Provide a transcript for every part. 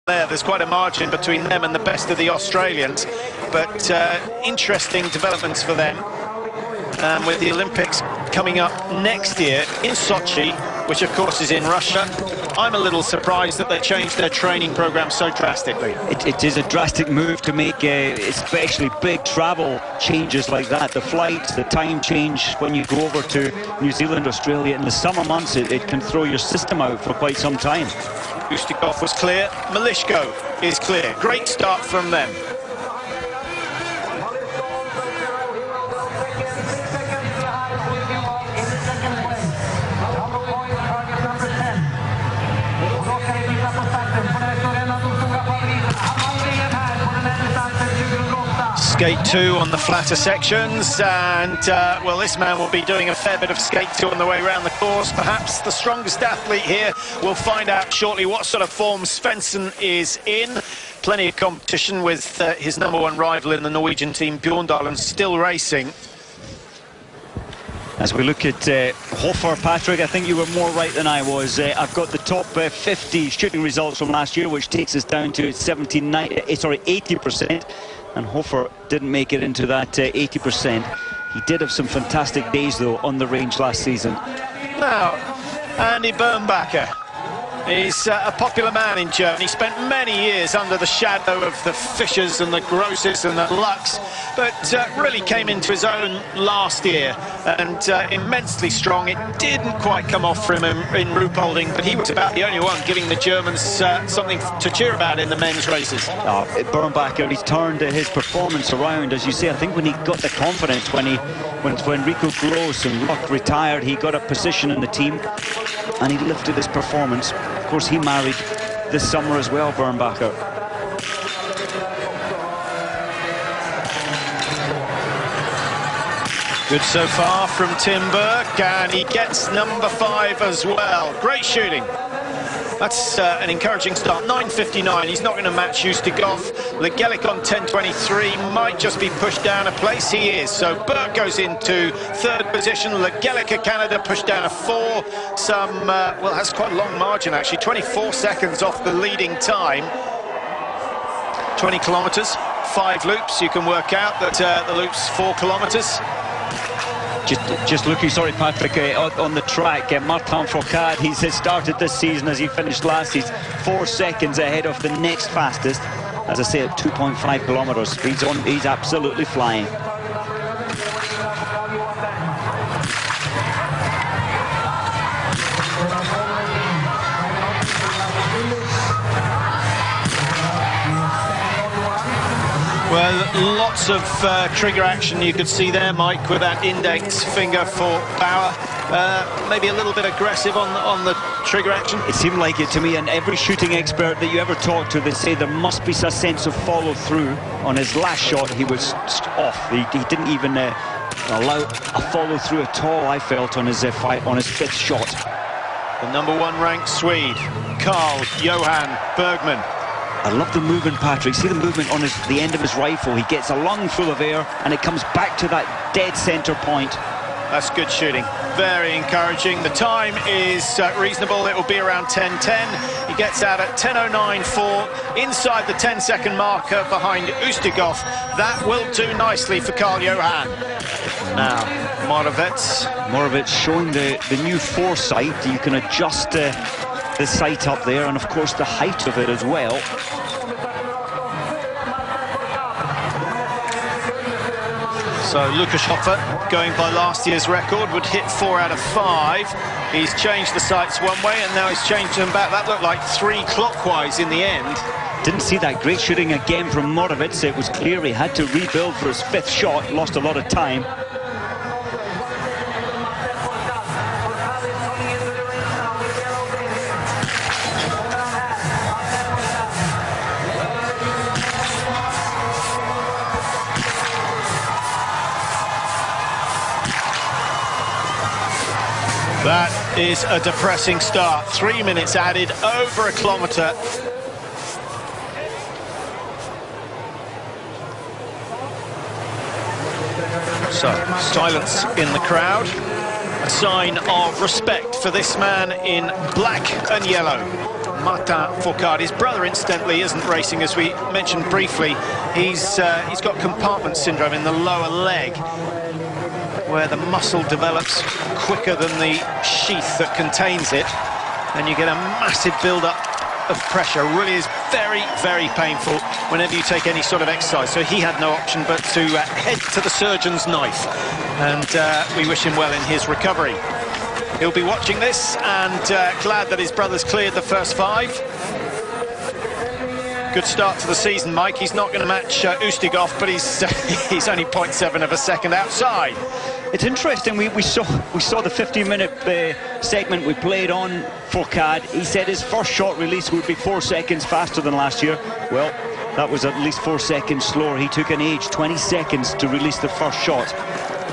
there. There's quite a margin between them and the best of the Australians, but interesting developments for them. With the Olympics coming up next year in Sochi, which of course is in Russia, I'm a little surprised that they changed their training program so drastically. It is a drastic move to make, especially big travel changes like that. The flights, the time change when you go over to New Zealand, Australia in the summer months, it can throw your system out for quite some time. Ustikov was clear, Malishko is clear. Great start from them. Skate 2 on the flatter sections, and well, this man will be doing a fair bit of skate 2 on the way around the course. Perhaps the strongest athlete here. We'll find out shortly what sort of form Svensson is in. Plenty of competition with his #1 rival in the Norwegian team, Bjorndalen, still racing. As we look at Hofer, Patrick, I think you were more right than I was. I've got the top 50 shooting results from last year, which takes us down to 80%. And Hofer didn't make it into that 80%. He did have some fantastic days, though, on the range last season. Now, Andy Bernbacher. He's a popular man in Germany. He spent many years under the shadow of the Fischers and the Grosses and the Lux, but really came into his own last year, and immensely strong. It didn't quite come off for him in Ruhpolding, but he was about the only one giving the Germans something to cheer about in the men's races. Bernbacher, he's turned his performance around, as you say. I think when he got the confidence, when Rico Gross and Luck retired, he got a position in the team, and he lifted his performance. Of course, he married this summer as well, Bernbacher. Good so far from Tim Burke, and he gets #5 as well. Great shooting. That's an encouraging start. 9.59. He's not going to match Ustikov. Legelik on 10.23 might just be pushed down a place. He is. So Burke goes into 3rd position. Legelik of Canada pushed down a 4. Well, that's quite a long margin actually. 24 seconds off the leading time. 20 kilometres, 5 loops. You can work out that the loop's 4 kilometres. Just looking, sorry Patrick, on the track, Martin Fourcade, he's started this season as he finished last. He's 4 seconds ahead of the next fastest. As I say, at 2.5 kilometres. He's absolutely flying. Well, lots of trigger action you could see there, Mike, with that index finger for Bauer. Maybe a little bit aggressive on the trigger action. It seemed like it to me, and every shooting expert that you ever talk to, they say there must be a sense of follow-through. On his last shot, he was off. He didn't even allow a follow-through at all, I felt, on his 5th shot. The #1 ranked Swede, Carl Johan Bergman. I love the movement, Patrick. See the movement on the end of his rifle. He gets a lung full of air, and it comes back to that dead center point. That's good shooting. Very encouraging. The time is reasonable. It will be around 10.10. He gets out at 10.09.4, inside the 10-second marker behind Ustikov. That will do nicely for Carl Johan. Now, Moravec showing the new foresight. You can adjust the sight up there, and of course the height of it as well. So Lukas Hofer, going by last year's record, would hit 4 out of 5. He's changed the sights one way, and now he's changed them back. That looked like 3 clockwise in the end. Didn't see that great shooting again from Moravec. It was clear he had to rebuild for his 5th shot, lost a lot of time. That is a depressing start. 3 minutes added, over a kilometre. So, silence in the crowd. A sign of respect for this man in black and yellow. Martin Fourcade. His brother, incidentally, isn't racing, as we mentioned briefly. He's got compartment syndrome in the lower leg, where the muscle develops quicker than the sheath that contains it, and you get a massive build-up of pressure. Really is very, very painful whenever you take any sort of exercise. So he had no option but to head to the surgeon's knife, and we wish him well in his recovery. He'll be watching this and glad that his brother's cleared the first 5. Good start to the season, Mike. He's not going to match Ustigov, but he's only 0.7 of a second outside. It's interesting, we saw the 15-minute segment we played on Fourcade. He said his first shot release would be 4 seconds faster than last year. Well, that was at least 4 seconds slower. He took an age, 20 seconds to release the first shot.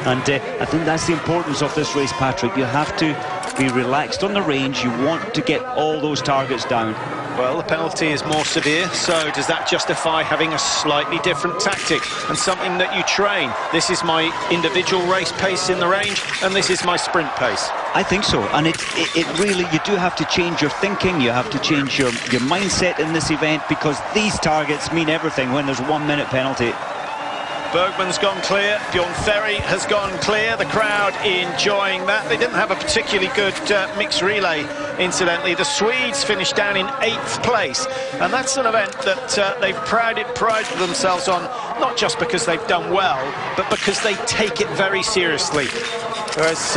And I think that's the importance of this race, Patrick. You have to be relaxed on the range. You want to get all those targets down. Well, the penalty is more severe, so does that justify having a slightly different tactic and something that you train? This is my individual race pace in the range, and this is my sprint pace. I think so, and it really, you do have to change your thinking, you have to change your mindset in this event, because these targets mean everything when there's 1 minute penalty. Bergman's gone clear, Bjorn Ferry has gone clear, the crowd enjoying that. They didn't have a particularly good mixed relay, incidentally. The Swedes finished down in 8th place, and that's an event that they've prided themselves on, not just because they've done well, but because they take it very seriously. Whereas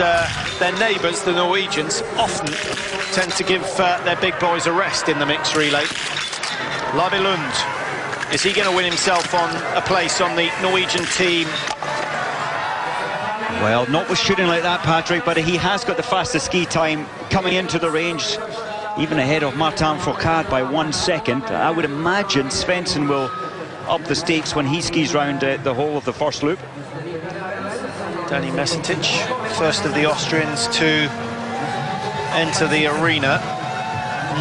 their neighbours, the Norwegians, often tend to give their big boys a rest in the mixed relay. Labelund. Is he going to win himself on a place on the Norwegian team? Well, not with shooting like that, Patrick, but he has got the fastest ski time coming into the range, even ahead of Martin Fourcade by 1 second. I would imagine Svensson will up the stakes when he skis round the whole of the first loop. Danny Mesetic, first of the Austrians to enter the arena.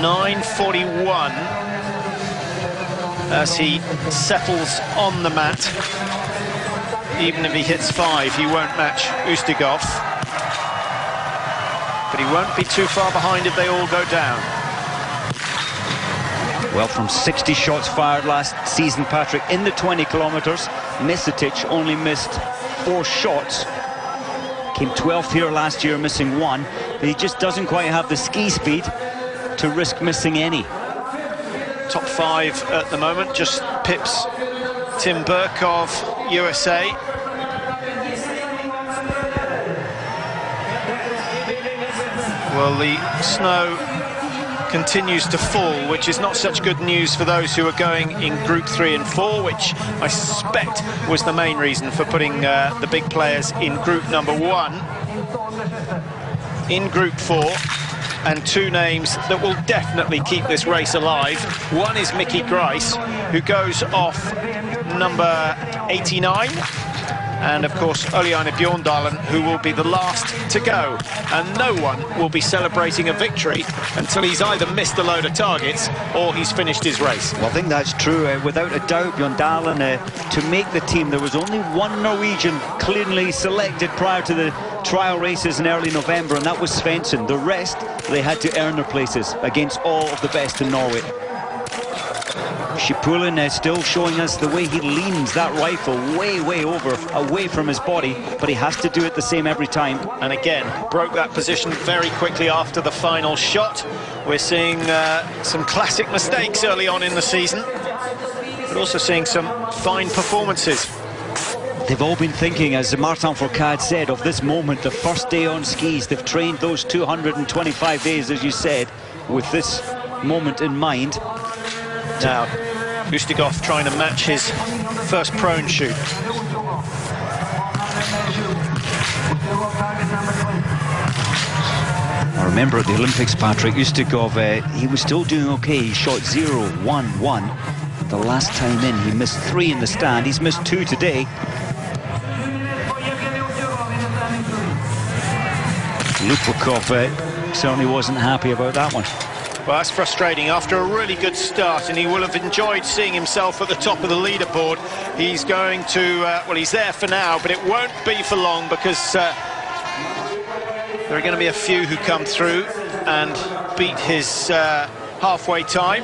9:41. As he settles on the mat. Even if he hits 5, he won't match Ustigov. But he won't be too far behind if they all go down. Well, from 60 shots fired last season, Patrick, in the 20 kilometres, Mesetic only missed 4 shots. Came 12th here last year, missing 1. But he just doesn't quite have the ski speed to risk missing any. Top 5 at the moment, just pips Tim Burke of USA. Well, the snow continues to fall, which is not such good news for those who are going in Group 3 and 4, which I suspect was the main reason for putting the big players in Group number 1. In Group 4, and 2 names that will definitely keep this race alive. One is Mickey Grice, who goes off number 89, and of course Oliane Bjorndalen, who will be the last to go, and no one will be celebrating a victory until he's either missed a load of targets or he's finished his race. Well, I think that's true, without a doubt. Bjorndalen, to make the team, there was only 1 Norwegian cleanly selected prior to the trial races in early November, and that was Svensson. The rest, they had to earn their places against all of the best in Norway. Schipulin still showing us the way he leans that rifle way over, away from his body, but he has to do it the same every time. And again, broke that position very quickly after the final shot. We're seeing some classic mistakes early on in the season, but also seeing some fine performances. They've all been thinking, as Martin Fourcade said, of this moment, the first day on skis. They've trained those 225 days, as you said, with this moment in mind. Now, Ustigov trying to match his first prone shoot. I remember at the Olympics, Patrick, Ustigov, he was still doing okay. He shot 0-1-1. The last time in, he missed 3 in the stand. He's missed 2 today. Lupakov certainly wasn't happy about that one. Well, that's frustrating after a really good start, and he will have enjoyed seeing himself at the top of the leaderboard. He's going to, well, he's there for now, but it won't be for long, because there are going to be a few who come through and beat his halfway time.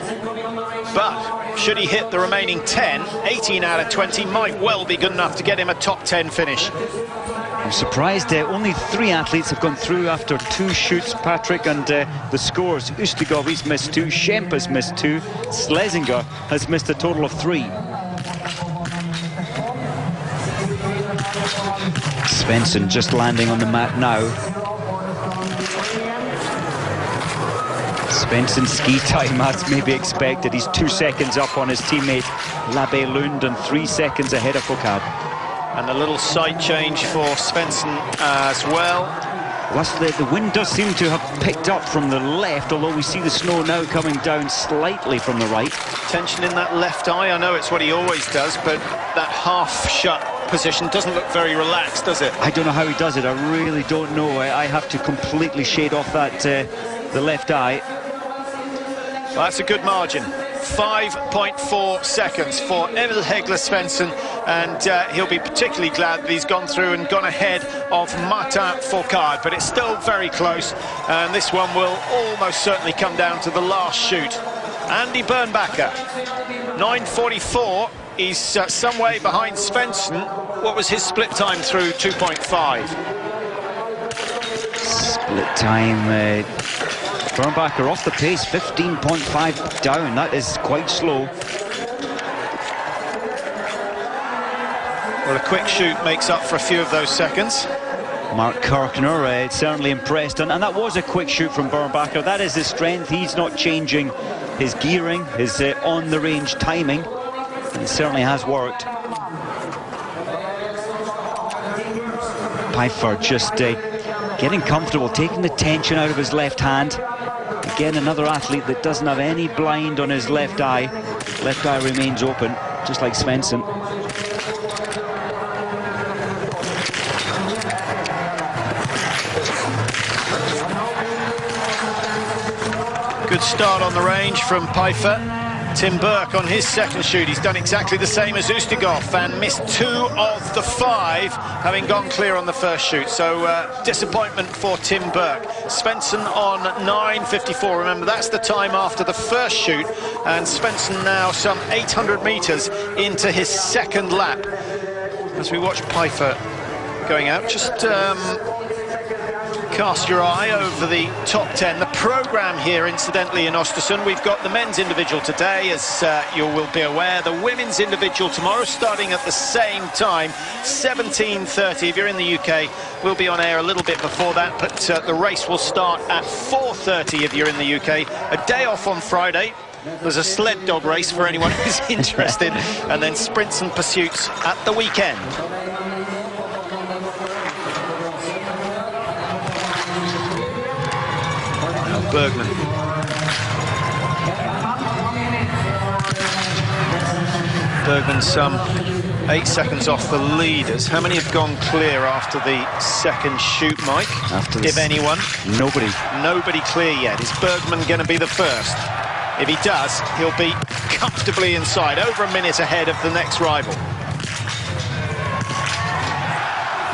But should he hit the remaining 10, 18 out of 20 might well be good enough to get him a top 10 finish. I'm surprised only 3 athletes have gone through after 2 shoots, Patrick, and the scores: Ustigov, he's missed 2, Schemp has missed 2, Schlesinger has missed a total of 3. Svensson just landing on the mat now. Svensson's ski time, as may be expected. He's 2 seconds up on his teammate Labe Lund and 3 seconds ahead of Foucault. And a little side change for Svensson as well. Plus, the wind does seem to have picked up from the left, although we see the snow now coming down slightly from the right. Tension in that left eye. I know it's what he always does, but that half-shut position doesn't look very relaxed, does it? I don't know how he does it. I really don't know. I have to completely shade off that the left eye. Well, that's a good margin. 5.4 seconds for Emil Hegler Svensson, and he'll be particularly glad that he's gone through and gone ahead of Martin Foucault, but it's still very close, and this one will almost certainly come down to the last shoot. Andy Bernbacher, 9:44. He's some way behind Svensson. What was his split time through 2.5? Split time, Bernbacher off the pace, 15.5 down. That is quite slow. Well, a quick shoot makes up for a few of those seconds. Mark Kirkner certainly impressed, and that was a quick shoot from Bernbacher. That is his strength. He's not changing his gearing, his on-the-range timing. It certainly has worked. Pfeiffer just getting comfortable, taking the tension out of his left hand. Again, another athlete that doesn't have any blind on his left eye. Left eye remains open, just like Svensson. Good start on the range from Pfeiffer. Tim Burke on his second shoot, he's done exactly the same as Ustigov and missed 2 of the 5, having gone clear on the first shoot. So disappointment for Tim Burke. Svensson on 9:54. Remember, that's the time after the first shoot, and Svensson now some 800 meters into his second lap. As we watch Pfeiffer going out, just cast your eye over the top 10. The programme here, incidentally, in Oestersund, we've got the men's individual today, as you will be aware. The women's individual tomorrow, starting at the same time, 17:30. If you're in the UK, we'll be on air a little bit before that, but the race will start at 4:30 if you're in the UK. A day off on Friday. There's a sled dog race for anyone who's interested, and then sprints and pursuits at the weekend. Bergman. Bergman some 8 seconds off the leaders. How many have gone clear after the second shoot, Mike? If anyone? Nobody. Nobody clear yet. Is Bergman going to be the first? If he does, he'll be comfortably inside, over a minute ahead of the next rival.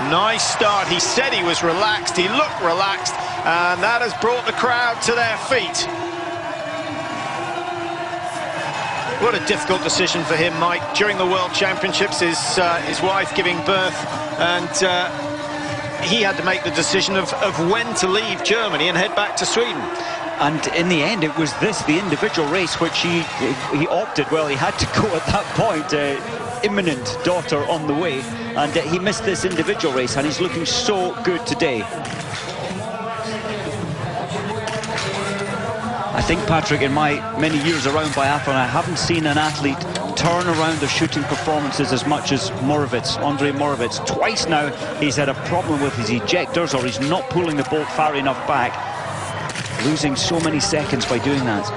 Nice start. He said he was relaxed. He looked relaxed, and that has brought the crowd to their feet. What a difficult decision for him, Mike. During the World Championships, his wife giving birth, and he had to make the decision of when to leave Germany and head back to Sweden. And in the end, it was the individual race, which he opted. Well, he had to go at that point. Imminent daughter on the way, and he missed this individual race, and he's looking so good today. I think, Patrick, in my many years around biathlon, I haven't seen an athlete turn around their shooting performances as much as Moravec, Andrei Moravec. Twice now he's had a problem with his ejectors, or he's not pulling the bolt far enough back, losing so many seconds by doing that.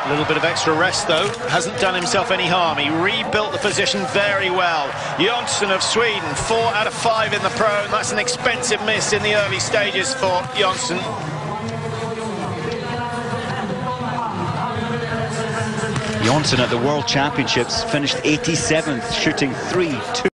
A little bit of extra rest, though, hasn't done himself any harm. He rebuilt the position very well. Jonsson of Sweden, 4 out of 5 in the pro, and that's an expensive miss in the early stages for Jonsson. Jonsson at the World Championships finished 87th, shooting 3-2.